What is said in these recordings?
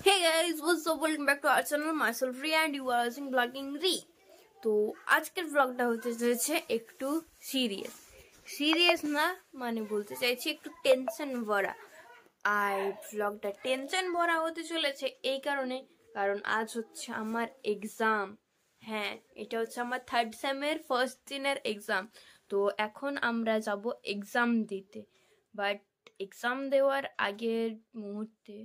Hey guys, what's up? Welcome back to our channel. Myself Ria and you are watching Vlogging Ri. তো আজকের ব্লগটা হতে চলেছে একটু সিরিয়াস না মানে বলতে চাইছি একটু টেনশন ভরা। আর ব্লগটা টেনশন ভরা হতে চলেছে এই কারণ আজ হচ্ছে আমার এক্সাম। হ্যাঁ, এটা হচ্ছে আমার থার্ড সেমের ফার্স্ট দিনের এক্সাম। তো এখন আমরা যাব এক্সাম দিতে, বাট এক্সাম দেওয়ার আগের মুহূর্তে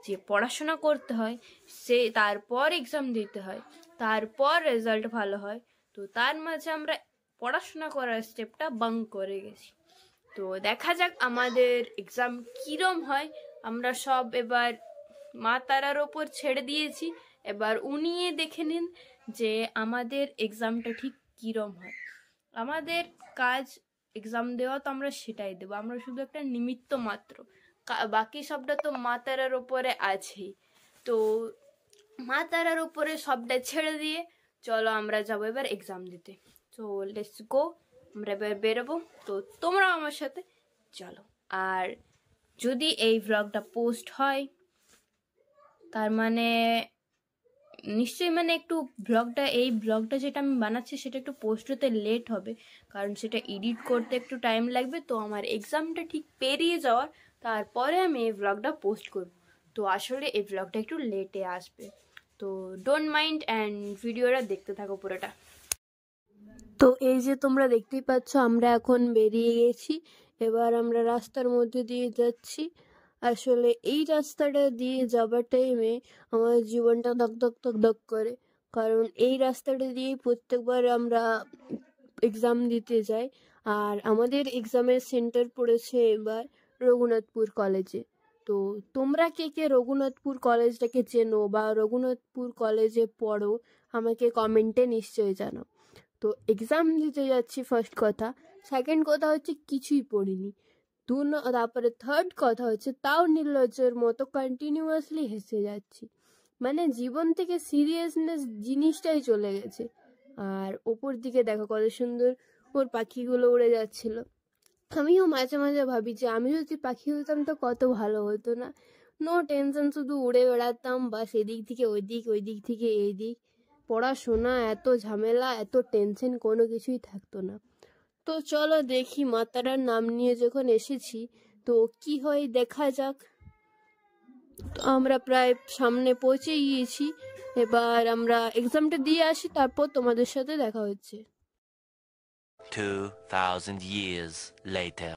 যে পড়াশোনা করতে হয় সে তারপর এক্সাম দিতে হয়, তারপর রেজাল্ট ভালো হয়। তো তার মাঝে আমরা পড়াশোনা করার স্টেপটা বাঙ্ক করে গেছি। তো দেখা যাক আমাদের এক্সাম কিরম হয়। আমরা সব এবার মা তারার ওপর ছেড়ে দিয়েছি, এবার উনি দেখে নিন যে আমাদের এক্সামটা ঠিক কিরম হয়। আমাদের কাজ এক্সাম দেওয়া, তো আমরা সেটাই দেবো, আমরা শুধু একটা নিমিত্ত মাত্র, বাকি সবটা তো মা তারার ওপরে আছেই। তো মা তারার উপরে সবটা ছেড়ে দিয়ে চলো আমরা যাবো এবার এক্সাম দিতে। তো লেটস গো, আমরা এবার বেরোবো। তো তোমরাও আমার সাথে চলো। আর যদি এই ভ্লগটা পোস্ট হয় তার মানে নিশ্চয়ই একটু এই ব্লগটা যেটা আমি বানাচ্ছি সেটা একটু পোস্ট হতে লেট হবে, কারণ সেটা এডিট করতে একটু টাইম লাগবে। তো আমার এক্সামটা ঠিক পেরিয়ে যাওয়ার তারপরে আমি এই ব্লগটা পোস্ট করব। তো আসলে এই ব্লগটা একটু লেটে আসবে, তো ডোন্ট মাইন্ড অ্যান্ড ভিডিওটা দেখতে থাকো পুরোটা। তো এই যে তোমরা দেখতেই পাচ্ছ আমরা এখন বেরিয়ে গেছি, এবার আমরা রাস্তার মধ্যে দিয়ে যাচ্ছি। আসলে এই রাস্তাটা দিয়ে যাবার টাইমে আমার জীবনটা ধক ধক ধক ধক করে, কারণ এই রাস্তাটা দিয়েই প্রত্যেকবার আমরা এক্সাম দিতে যাই। আর আমাদের এক্সামের সেন্টার পড়েছে এবার রঘুনাথপুর কলেজে। তো তোমরা কে কে রঘুনাথপুর কলেজটাকে চেনো বা রঘুনাথপুর কলেজে পড়ো আমাকে কমেন্টে নিশ্চয়ই জানাও। তো এক্সাম দিতে যাচ্ছি ফার্স্ট কথা। সেকেন্ড কথা হচ্ছে কিছুই পড়িনি। তারপরে থার্ড কথা হচ্ছে তাও নির্লজ্জের মতো কন্টিনিউয়াসলি হেসে যাচ্ছি, জীবন থেকে সিরিয়াসনেস জিনিসটাই চলে গেছে। আর ওপর দিকে দেখো কত সুন্দর ওর পাখিগুলো উড়ে যাচ্ছিল। আমিও মাঝে মাঝে ভাবি যে আমি যদি পাখি হতাম তো কত ভালো হতো না। নো টেনশন, শুধু উড়ে বেড়াতাম, বাস এদিক থেকে ওই দিক, ওই দিক থেকে এই দিক। পড়াশোনা এত ঝামেলা, এত টেনশন, কোনো কিছুই থাকতো না। তো চলো দেখি, মাতারার নাম নিয়ে যখন এসেছি তো কি হয় দেখা যাক। তো আমরা প্রায় সামনে পৌঁছে গিয়েছি, এবার আমরা এক্সামটা দিয়ে আসি, তারপর তোমাদের সাথে দেখা হচ্ছে। 2000 years later.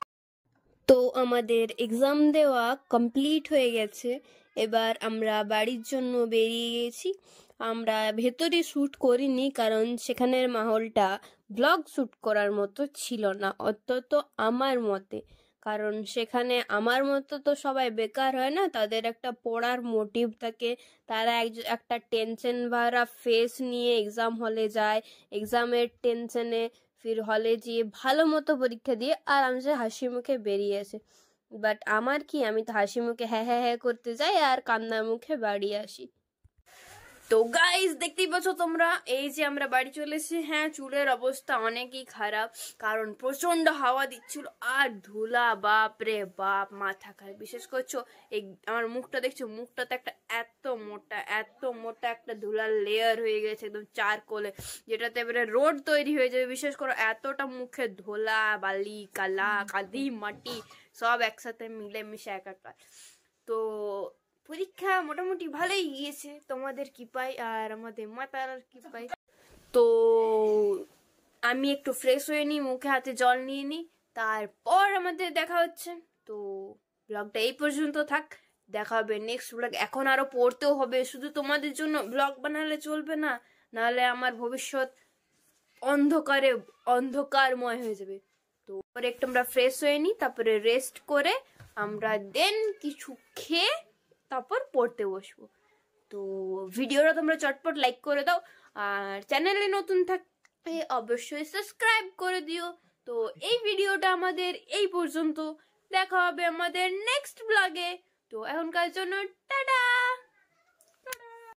তো আমাদের এক্সাম দেওয়া কমপ্লিট হয়ে গেছে, এবার আমরা বাড়ির জন্য বেরিয়ে গেছি। আমরা ভেতরে শ্যুট করিনি, কারণ সেখানের মাহলটা ব্লগ শ্যুট করার মতো ছিল না, অন্তত আমার মতে। কারণ সেখানে আমার মতো তো সবাই বেকার হয় না, তাদের একটা পড়ার মোটিভ থাকে। তারা একটা টেনশন ভরা ফেস নিয়ে এক্সাম হলে যায়, এক্সামের টেনশনে ফির হলে গিয়ে ভালো মতো পরীক্ষা দিয়ে আরামসে হাসি মুখে বেরিয়ে আসে। বাট আমার কি, আমি তো হাসি মুখে হ্যাঁ হ্যাঁ হ্যাঁ করতে যাই আর কান্না মুখে বাড়ি আসি। তো গাইস দেখতেই পাচ্ছ তোমরা, এই যে আমরা বাড়ি চলেছি। হ্যাঁ, চুলের অবস্থা অনেকই খারাপ, কারণ প্রচন্ড হাওয়া দিচ্ছিল আর ধুলা, বাপ রে বাপ, মাথা খারাপ। বিশেষ করছো এই আমার মুখটা দেখছো, মুখটাতে একটা এত মোটা একটা ধুলার লেয়ার হয়ে গেছে একদম চারকোলে, যেটাতে এবারে রোড তৈরি হয়ে যাবে। বিশেষ করে এতটা মুখে ধুলা, বালি, কাদি, মাটি সব একসাথে মিলেমিশে একাকার। তো পরীক্ষা মোটামুটি ভালোই গিয়েছে তোমাদের কৃপায় আর আমাদের মাতার কৃপায়। তো আমি একটু ফ্রেশ হয়ে নিই, মুখে হাতে জল নিয়ে নিই, তারপর আমাদের দেখা হচ্ছে। তো ব্লগটা এই পর্যন্ত থাক, দেখা হবে নেক্সট ব্লগ। এখন আরো পড়তেও হবে, শুধু তোমাদের জন্য ব্লগ বানালে চলবে না, নাহলে আমার ভবিষ্যৎ অন্ধকারময় হয়ে যাবে। তো পরে একটু আমরা ফ্রেশ হয়ে নিই, তারপরে রেস্ট করে আমরা দেন কিছু খেয়ে তারপর পড়তে বসবো। তো ভিডিওটা তোমরা চটপট লাইক করে দাও, আর চ্যানেলে নতুন থাকলে অবশ্যই সাবস্ক্রাইব করে দিও। তো এই ভিডিওটা আমাদের এই পর্যন্ত, দেখা হবে আমাদের নেক্সট ব্লগে। তো এখনকার জন্য টাটা।